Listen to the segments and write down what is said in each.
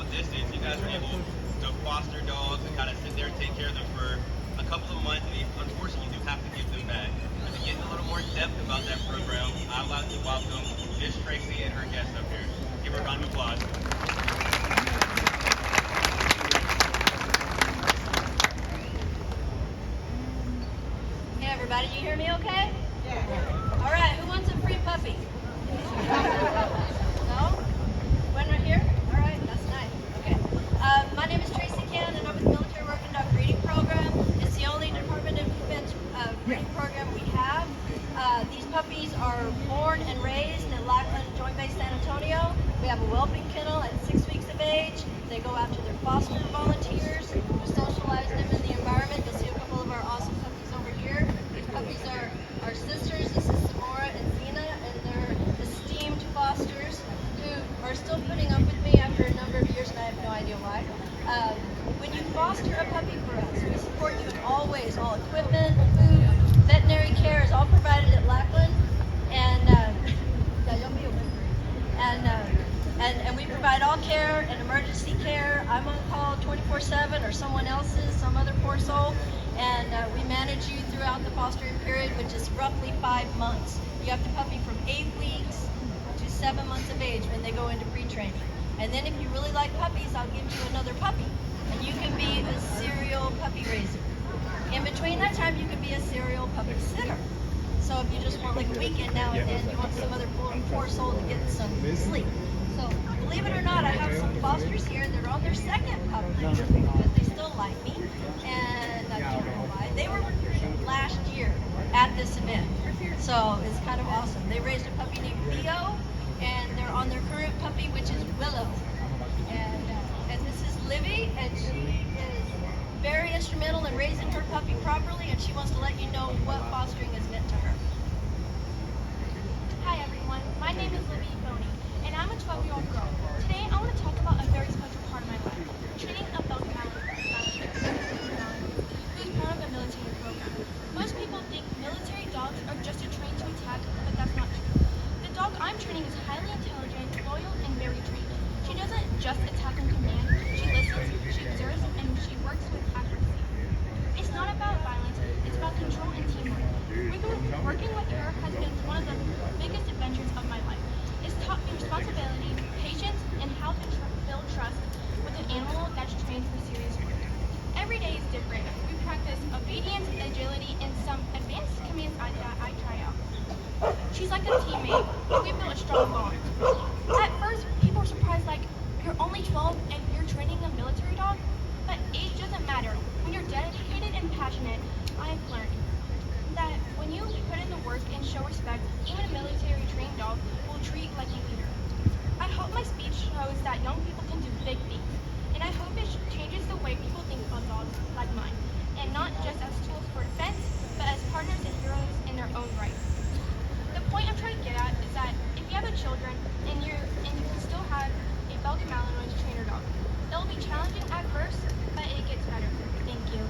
long distance, you guys were able to foster dogs and kind of sit there and take care of them for a couple of months, and unfortunately you do have to give them back. To get a little more depth about that program, I'd like to welcome Miss Tracy and her guest up here. Give her a round of applause. Hey everybody, you hear me okay? Yeah. All right, who wants a free puppy? No? One right here? All right, that's nice. Okay. My name is Tracy Can, and I'm with the Military Working Dog Breeding Program. It's the only Department of Defense breeding program we have. These puppies are born and raised at Lackland Joint Base San Antonio. We have a whelping kennel at 6 weeks of age. They go out to their foster volunteers who socialize them in the environment. You'll see a couple of our awesome puppies over here. These puppies are our sisters. This is Samora and Zena, and they're esteemed fosters who are still putting up with me after a number of years, and I have no idea why. When you foster a puppy for us, we support you in all ways. All equipment, food, veterinary care is all provided at Lackland, and and we provide all care and emergency care. I'm on call 24/7, or someone else is, some other poor soul, and we manage you throughout the fostering period, which is roughly 5 months. You have to puppy from 8 weeks to 7 months of age when they go into pre-training. And then if you really like puppies, I'll give you another puppy, and you can be a serial puppy raiser. In between that time, you can be a serial puppy sitter. So if you just want like a weekend now and then, you want some other poor soul to get some sleep. So believe it or not, I have some fosters here that are on their second puppy, but they still like me, and I don't know why. They were recruited last year at this event, so it's kind of awesome. They raised a puppy named Theo, and they're on their current puppy, which is Willow. And this is Livy, and she is very instrumental in raising her puppy properly, and she wants to let you know what fostering has meant to her. Hi everyone, my name is Livy Boney, and I'm a 12-year-old girl. Today I want to talk about a very special part of my life, training a Belgian who's part of the military program. Most people think military dogs are just trained to attack, but that's not true. The dog I'm training is highly intelligent, loyal, and very trained. She doesn't just attack on command, she listens, she observes, and she works with accuracy. It's not about violence, it's about control and teamwork. Working with her has been one of the biggest adventures of my life. It's taught me responsibility, patience, and how to build trust with an animal that's trained for serious work. Every day is different. We practice obedience, agility, and some advanced commands that I try out. She's like a teammate. We built a strong bond. At first, people were surprised, like, you're only 12 and you're training a military dog? But age doesn't matter. When you're dedicated and passionate, I've learned that when you put in the work and show respect, even a military trained dog will treat like a leader. I hope my speech shows that young people can do big things, and I hope it changes the way people think about dogs like mine, and not just as tools for defense, but as partners and heroes in their own right. The point I'm trying to get at is that if you have a children and you can still have a Belgian Malinois trainer dog, it'll be challenging at first, but it gets better. Thank you.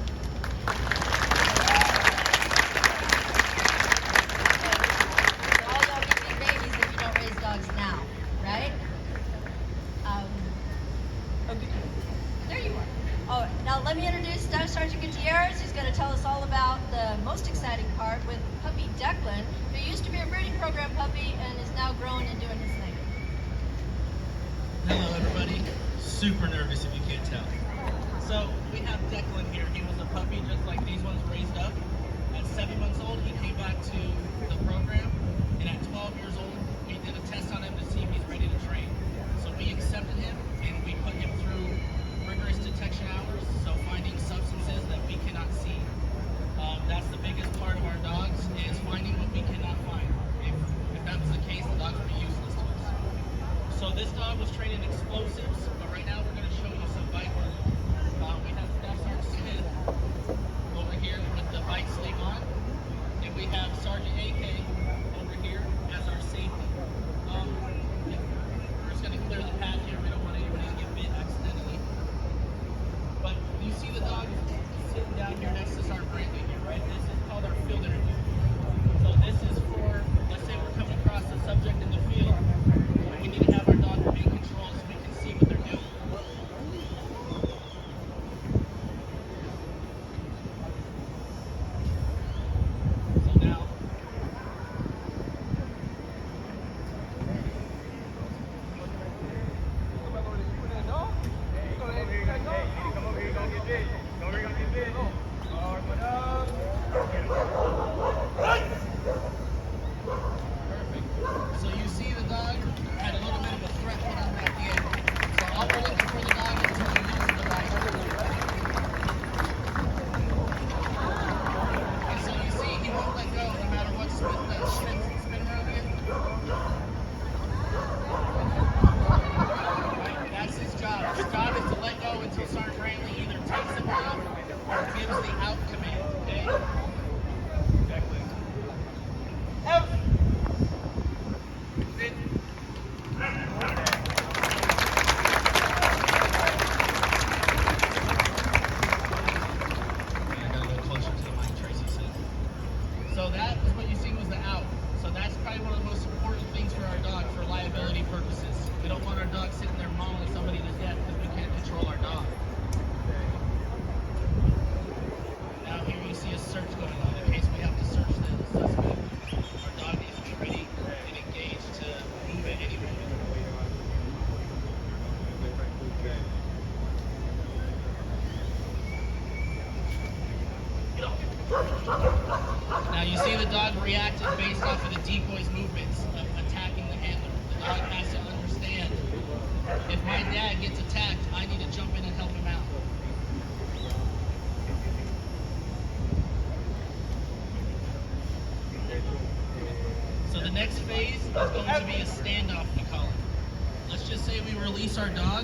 All y'all can be babies if you don't raise dogs now, right? Okay. There you are. Oh, now let me introduce Staff Sergeant Gutierrez. He's going to tell us all about the most exciting part with puppy Declan, who used to be a breeding program puppy and is now growing and doing his thing. Hello everybody. Super nervous if you can't tell. So we have Declan here. He was a puppy just like these ones raised up. At 7 months old, he came back to the program, and at 12 years old, we did a test on him to see if he's ready to train. So we accepted him, and we put him through rigorous detection hours, so finding substances that we cannot see. That's the biggest part of our dogs, is finding what we cannot find. If that was the case, the dogs would be useless to us. So this dog was trained in explosives, but right now we're going to show you some bite work. We have Staff Sergeant Smith over here with the bite sleeve on, and we have Sergeant AK over here as our safety. We're just going to clear the pad here. We don't want anybody to get bit accidentally. But you see the dog sitting down here next to Sergeant Brantley here, right? This is called our field interview. So this is for, let's say we're coming across a subject in the field. We need to have our dog remain control so we can see what they're doing. reacted based off of the decoy's movements of attacking the handler. The dog has to understand, if my dad gets attacked, I need to jump in and help him out. So the next phase is going to be a standoff, we call it. Let's just say we release our dog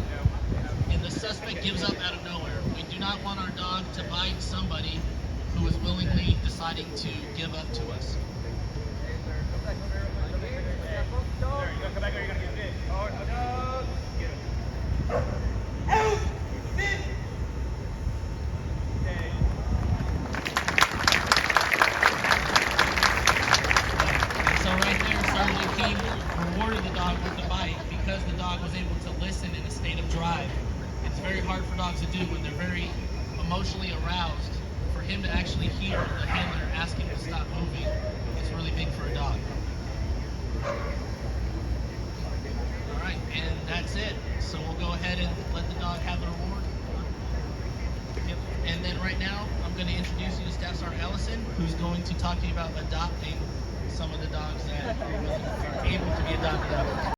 and the suspect gives up out of nowhere. We do not want our dog to bite somebody who is willingly deciding to give up to us. So right there, Sergeant King rewarded the dog with the bite because the dog was able to listen in a state of drive. It's very hard for dogs to do when they're very emotionally aroused. For him to actually hear the handler ask him to stop moving, it's really big for a dog. All right, and that's it. So we'll go ahead and let the dog have the reward. Yep. And then right now, I'm going to introduce you to Staff Sergeant Ellison, who's going to talk to you about adopting some of the dogs that are able to be adopted out.